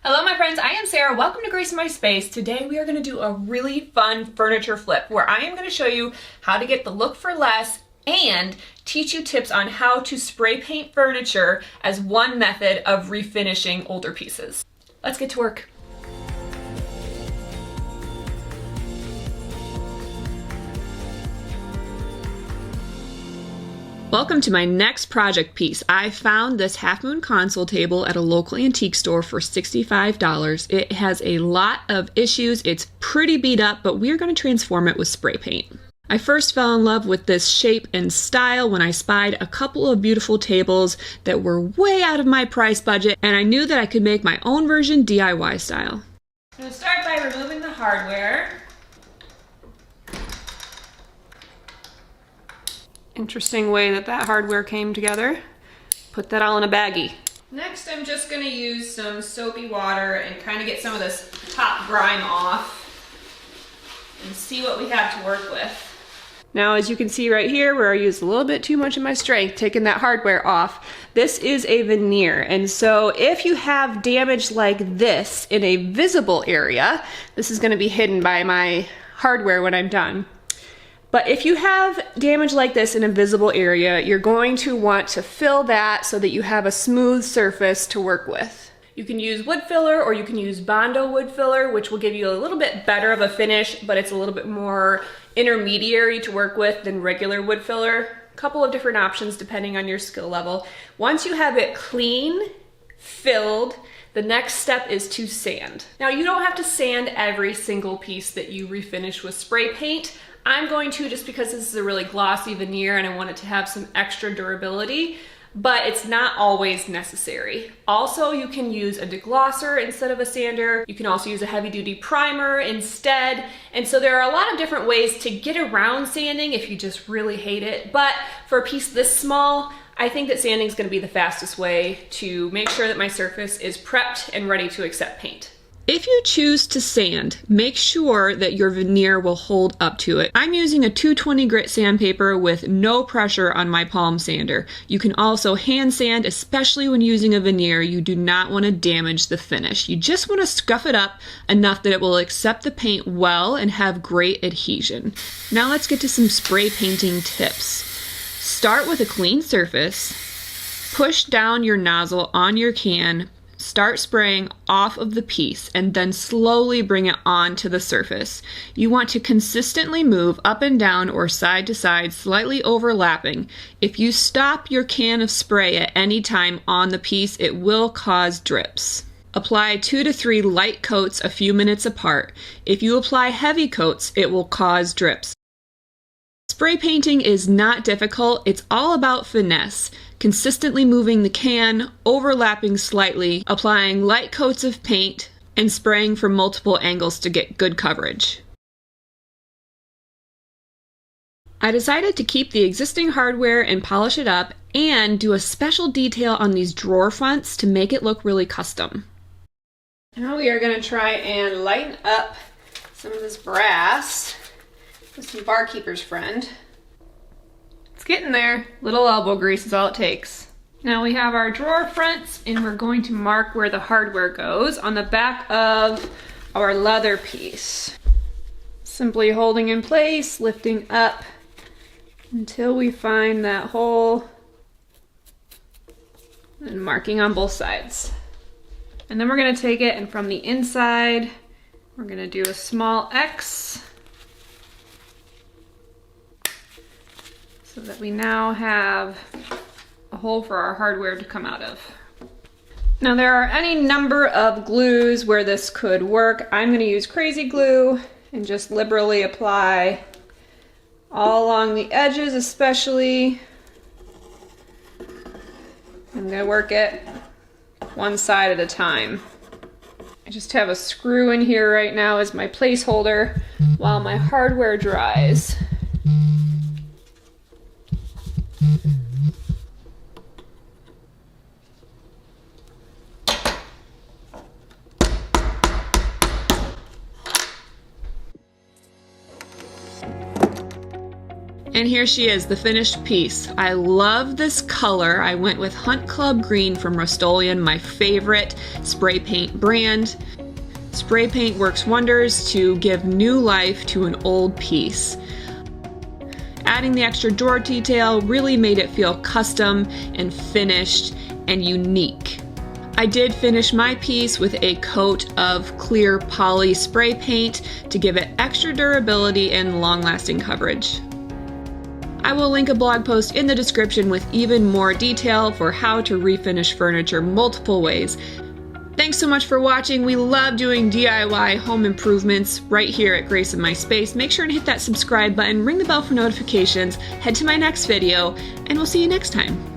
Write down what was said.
Hello my friends, I am Sarah. Welcome to Grace in My Space. Today we are going to do a really fun furniture flip where I am going to show you how to get the look for less and teach you tips on how to spray paint furniture as one method of refinishing older pieces. Let's get to work. Welcome to my next project piece. I found this half moon console table at a local antique store for $65. It has a lot of issues. It's pretty beat up, but we're going to transform it with spray paint. I first fell in love with this shape and style when I spied a couple of beautiful tables that were way out of my price budget, and I knew that I could make my own version DIY style. I'm going to start by removing the hardware. Interesting way that hardware came together. Put that all in a baggie. Next, I'm just gonna use some soapy water and kind of get some of this top grime off and see what we have to work with. Now, as you can see right here, where I used a little bit too much of my strength taking that hardware off, this is a veneer. And so if you have damage like this in a visible area, this is gonna be hidden by my hardware when I'm done. But if you have damage like this in a visible area, you're going to want to fill that so that you have a smooth surface to work with. You can use wood filler or you can use Bondo wood filler, which will give you a little bit better of a finish, but it's a little bit more intermediary to work with than regular wood filler. A couple of different options depending on your skill level. Once you have it clean, filled, the next step is to sand. Now, you don't have to sand every single piece that you refinish with spray paint. I'm going to, just because this is a really glossy veneer and I want it to have some extra durability, but it's not always necessary. Also, you can use a deglosser instead of a sander. You can also use a heavy-duty primer instead. And so there are a lot of different ways to get around sanding if you just really hate it. But for a piece this small, I think that sanding is going to be the fastest way to make sure that my surface is prepped and ready to accept paint. If you choose to sand, make sure that your veneer will hold up to it. I'm using a 220 grit sandpaper with no pressure on my palm sander. You can also hand sand, especially when using a veneer. You do not want to damage the finish. You just want to scuff it up enough that it will accept the paint well and have great adhesion. Now let's get to some spray painting tips. Start with a clean surface, push down your nozzle on your can, start spraying off of the piece, and then slowly bring it onto the surface. You want to consistently move up and down or side to side, slightly overlapping. If you stop your can of spray at any time on the piece, it will cause drips. Apply 2 to 3 light coats a few minutes apart. If you apply heavy coats, it will cause drips. Spray painting is not difficult, it's all about finesse. Consistently moving the can, overlapping slightly, applying light coats of paint, and spraying from multiple angles to get good coverage. I decided to keep the existing hardware and polish it up and do a special detail on these drawer fronts to make it look really custom. Now we are going to try and lighten up some of this brass with some barkeeper's friend. It's getting there. Little elbow grease is all it takes. Now we have our drawer fronts and we're going to mark where the hardware goes on the back of our leather piece. Simply holding in place, lifting up until we find that hole and marking on both sides. And then we're going to take it and from the inside we're going to do a small X so that we now have a hole for our hardware to come out of. Now there are any number of glues where this could work. I'm going to use crazy glue and just liberally apply all along the edges especially. I'm going to work it one side at a time. I just have a screw in here right now as my placeholder while my hardware dries. And here she is, the finished piece. I love this color. I went with Hunt Club Green from Rust-Oleum, my favorite spray paint brand. Spray paint works wonders to give new life to an old piece. Adding the extra drawer detail really made it feel custom and finished and unique. I did finish my piece with a coat of clear poly spray paint to give it extra durability and long-lasting coverage. I will link a blog post in the description with even more detail for how to refinish furniture multiple ways. Thanks so much for watching. We love doing DIY home improvements right here at Grace in My Space. Make sure to hit that subscribe button, ring the bell for notifications, head to my next video, and we'll see you next time.